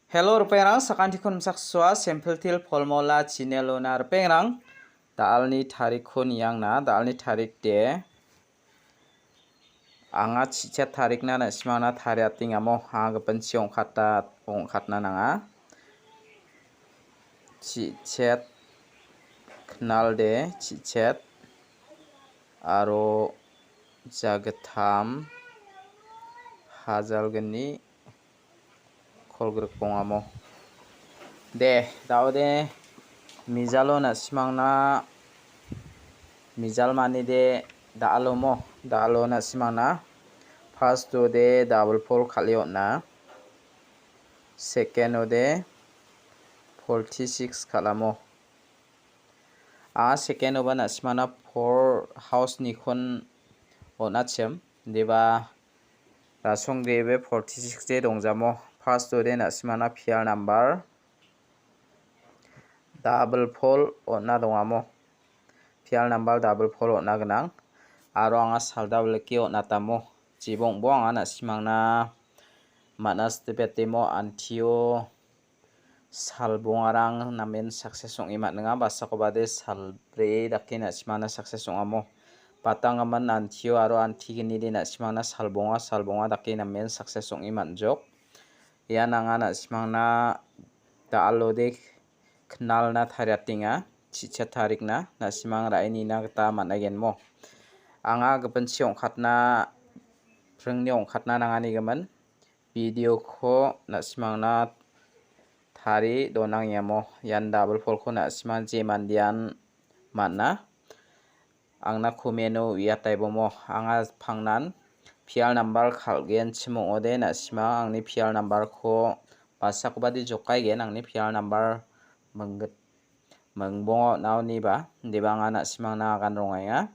Hello rupengrang sakantikun sakswa sempeltil polmola chinelona rupengrang daalni tarikun yangna daalni tarik de anga chichet tarikna na simana tariating amo anga pensiong kata ongkatna nanga chichet knal de chichet aro jagatam hajalgani kolgruk pongamo de daude mijalo na simangna mijal mani de daalomo daalo na simangna first de double fold khalio na second de 46 khalamo second oba na simana 4 house ni khon onachem deba rasong debe 46 de dongjamo first de na simana pial number double fold onna dongamo pial number double fold onna gnang aro anga salda bleki onna tamo jibong bo anga na simangna manas tebetemo antio salbongarang namen success ong imat nga basako bade salbre dakena simana success ongamo patangaman antio aro antigini de na simangna salbonga dakena men success ong imat jok yan anga na simangna daalo de knal na thariatinga chichet tarikna na simang raini na gata managenmo anga gepensi ongkhatna prengni ongkhatna nangani gaman video ko na simangna thari donang yamo yan double fold ko na simang jemandian manna angna kumeno yatai bomo anga phangnan pial number khalgen chimo ode na simang angni pial number ko pasakobadi jokai gen angni pial number mengbongo nauni ba debanga na simang na agan rongaya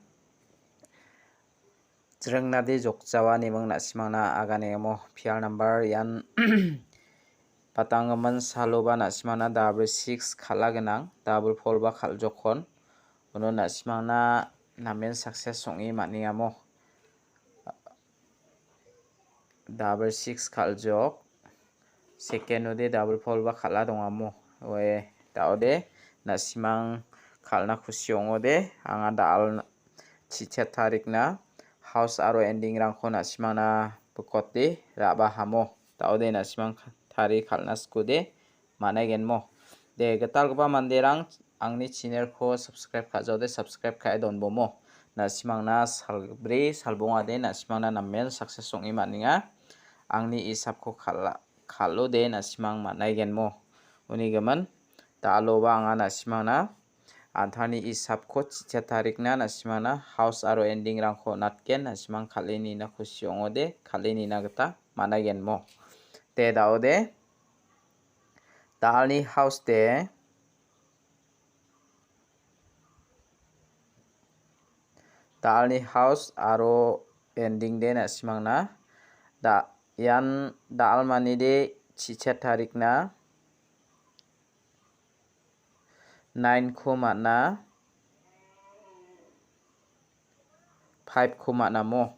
jrengna de jokjawa ni mong na simang na agan emo pial number yan patangaman saloba na simang na double 6 khala ganang double 4 ba khal jokon uno na simang na namen success songi mani amo double 6 khal jok second ode double 4 ba khala dongamo we daode na simang khalna khusiong ode anga daal chichet tarik na house aro ending rangko na simang na bukote raba hamo daode na simang tari khalna skude managenmo de getalgba manderang angni channel ko subscribe khajode subscribe khai donbomo na simang na salbre salbonga de na simang na namen success ong imaninga angni isap ko khalo de na simang managenmo uni gaman daalo ba anga na simang na anthani isap ko chichet tarik na simang na house aro ending rangko natken na simang khalini na khusiong ode khalini na gata managenmo te daode daalni house de daalni house aro ending de na simang na yan daal mani de chichet tarik na 9 ko mana 5 ko mana mo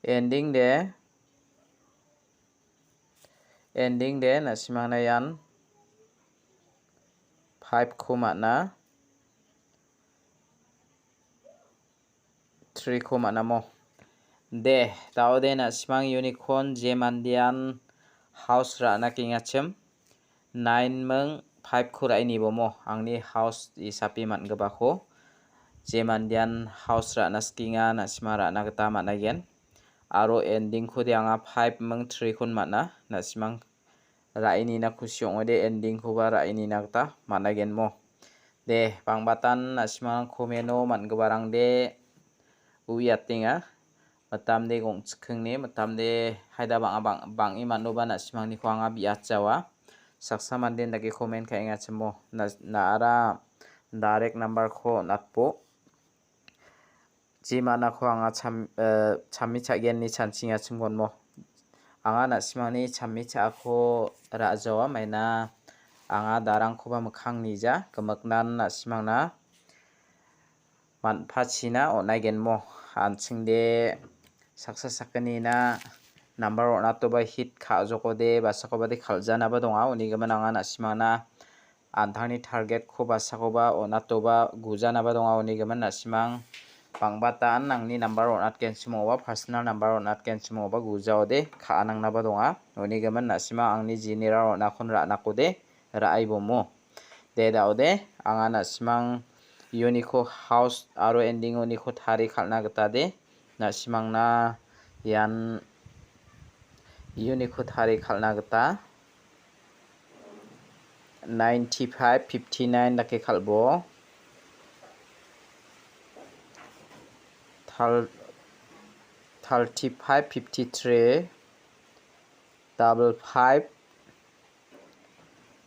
ending de na simang na yan 5 ko mana 3 ko mana mo de daode na simang unicorn jemandian house ra na kingachem 9 meng 5 ko raini bomo angni house isapi man gebako jemandian house ra na skinga na simara na gata managen aro ending ko de anga 5 meng 3 kun mana na simang raini na khusiong ode ending ko ba raini na gata managen mo de pangbatan na simang komeno man gebarang de uyatinga matam de gong chkhengni matam de haida bang imano ba na simang ni ko anga biat jawa saksa manden dagi comment khainga chemo na ara direct number ko natpo jimana ko anga chammi chagen ni chansinga chunggonmo anga na simangni chammi cha ko rajawa maina anga darang ko ba mukhang nija kemaknan na simang na manphachina onaigenmo anchingde saksa sakani na number ona to ba hit kha joko de basako ba de khaljana ba donga oni gaman anga nasimangna anthangni target ko basako ba ona to ba gujana ba donga oni gaman nasimang pangbatan nangni number onat kensimo ba personal number onat kensimo ba gujao de kha nangna ba donga oni gaman nasimang angni general ona khon ra nako de raai bomo de daode anga nasimang uniko house aro ending uniko thari khalna gata de nasimangna yan uniko thari khalna gata 95 59 dake khalbo 35 53 double 5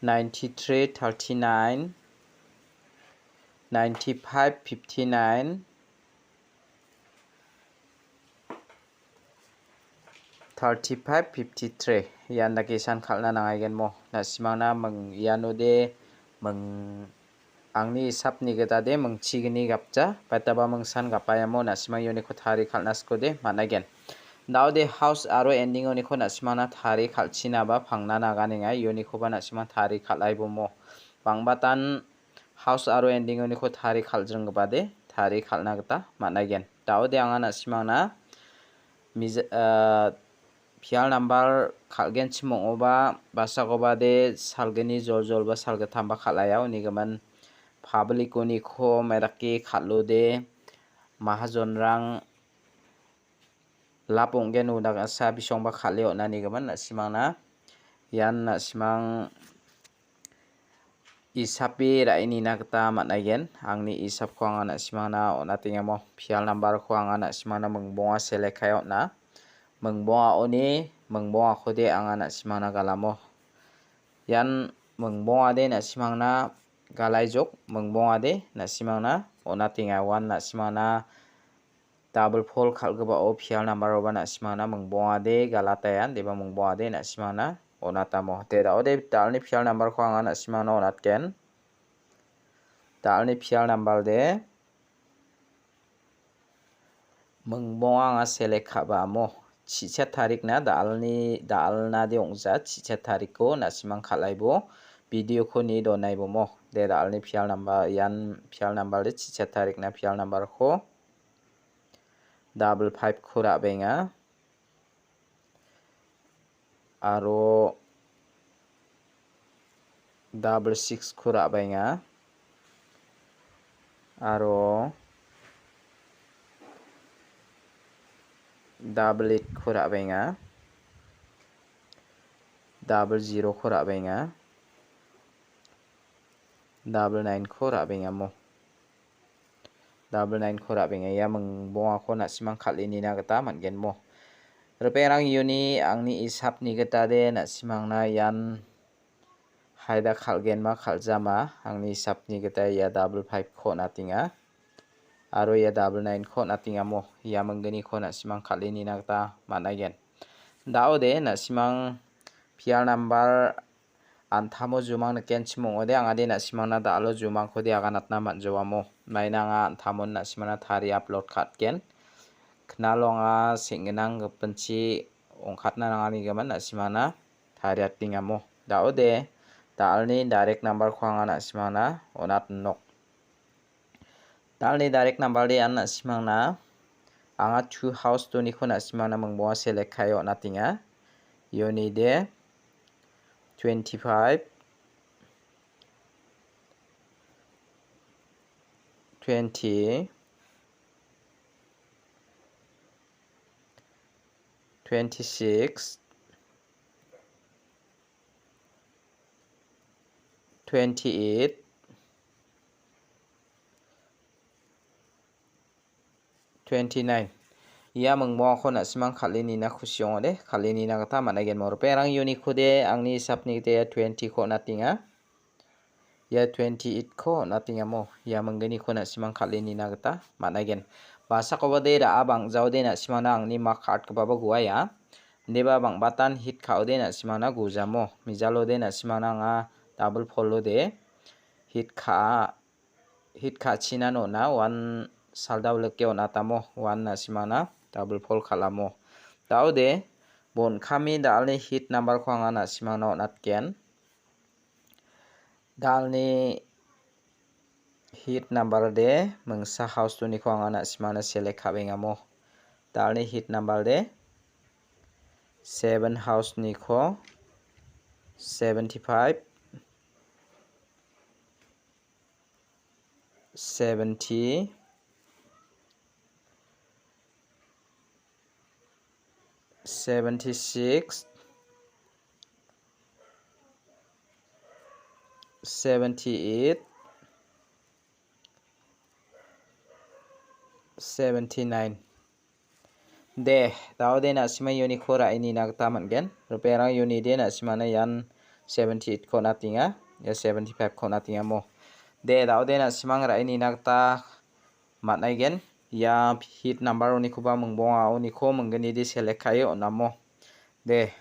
93 39 95 59 35 53 yan dake san khalna nangai gen mo nasimangna meng yano de meng angni sapni gata de meng chigni gapcha pataba meng san gapaya mo nasimang yoni ko thari khalna sko de managen daude house aro ending oni ko nasimangna thari khalchina ba phangna nagani ngai yoni ko ba nasimang thari khalai bomo pangbatan house aro ending oni ko thari khaljrang ba de thari khalna gata managen daude anga nasimangna pial number khalgen chimong oba basako ba de salgeni jol ba salga thamba khalaya oni gaman public oni kho meraki khallo de mahajon rang laponggen udak asa bisong ba khale ona ni gaman nasimangna yan nasimang isapi raini na gata managen angni isap ko anga nasimangna ona tingamo pial number ko anga nasimangna mengbonga select khayo na mengbonga oni mengbonga khode anga nasimangna galamo yan mengbonga de nasimangna galai jok mengbonga de nasimangna ona tinga wan nasimangna double fold khalgaba o pial number oba nasimangna mengbonga de galatayan deba mengbonga de nasimangna ona tamo te daode talni pial number ko anga nasimangna onatken talni pial number de mengbonga anga select khaba mo chicha tarik na dalna de ongja chicha tarik ko nasimang khalaibo video ko ni donai bomo de dalni pial number yan pial number de chicha tarik na pial number ko double 5 khura benga aro double 6 khura benga aro double 8 khura benga double 0 khura benga double 9 khura benga mo double 9 khura benga ya mengbonga ko nasimang khalini na gata mangen mo reperang yuni angni isap ni gata de nasimangna yan haida khalgen ma khaljama angni isap ni gata ya double 5 kho natinga aro ya double 9 kho natinga mo ya menggeni kho nasimang khalini na gata managen daude nasimang pial number anthamo jumang ken chimong ode anga de nasimangna dalo jumang khode aganatna manjawamo maina anga anthamon nasimangna thari upload khatken knalonga singenang gpenchi ongkhatna nangani gaman nasimangna thari atingamo daude dalni direct number ko anga nasimangna onat nok dalni direct number de an nasimangna anga 2 house to ni ko nasimangna mengbonga select khayo natinga yoni de 25 20 26 28 29 ya mengbonga ko nasimang khalini na khusyong ode khalini na gata managen mor perang yuni khode angni sapni te 20 ko natinga ya 28 ko natinga mo ya menggeni ko nasimang khalini na gata managen basa ko bade ra abang jaude nasimangna angni ma card ko baba guaya deba bang batan hit khaude nasimangna gujamo mijalo de nasimangna nga double follow de hit kha china no na one saldaw leke onatamo one nasimangna double fold khalamo daude Bon kami dalni hit number ko anga na simang na onatken. Dalni hit number de mengsa house tu ni ko anga na simang na select kabeng amo. Dalni hit number de 7 house ni ko 75 70 76 78 79 de tao de na sima uni ko ra ini na ta man gen ruperang uni de na sima na yan 78 ko na tinga ya 75 ko na tinga mo de tao de na simang ra ini na ta mat nai gen ya hit number ni ko ba mengbong a ni ko menggeni di select kayo na mo de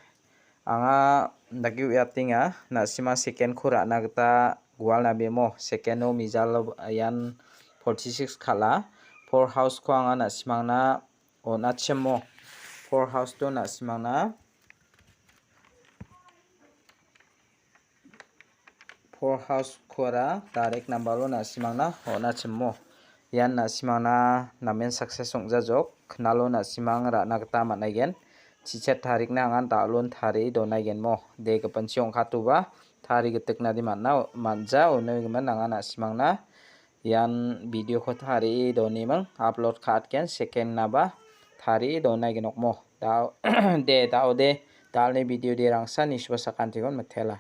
anga dagiu ya tinga na sima second ko ra na ta gwal na be mo second o mijal yan 46 khala 4 house ko anga na simang na ona chemo 4 house to na simang na 4 house kora direct number lo na simang na ona chemo yan na simang na namen success ongja jok knalo na simang ra na ta manai gen chichat tarik na angan dalon thari donai gen mo de kapanchi ong khatuba thari getek na di manna manja onoi geman anga na simang na yan video ko thari doni mang upload khat ken second na ba thari donai genok mo da de dalni video de rangsa ni shwa sakan tikon methela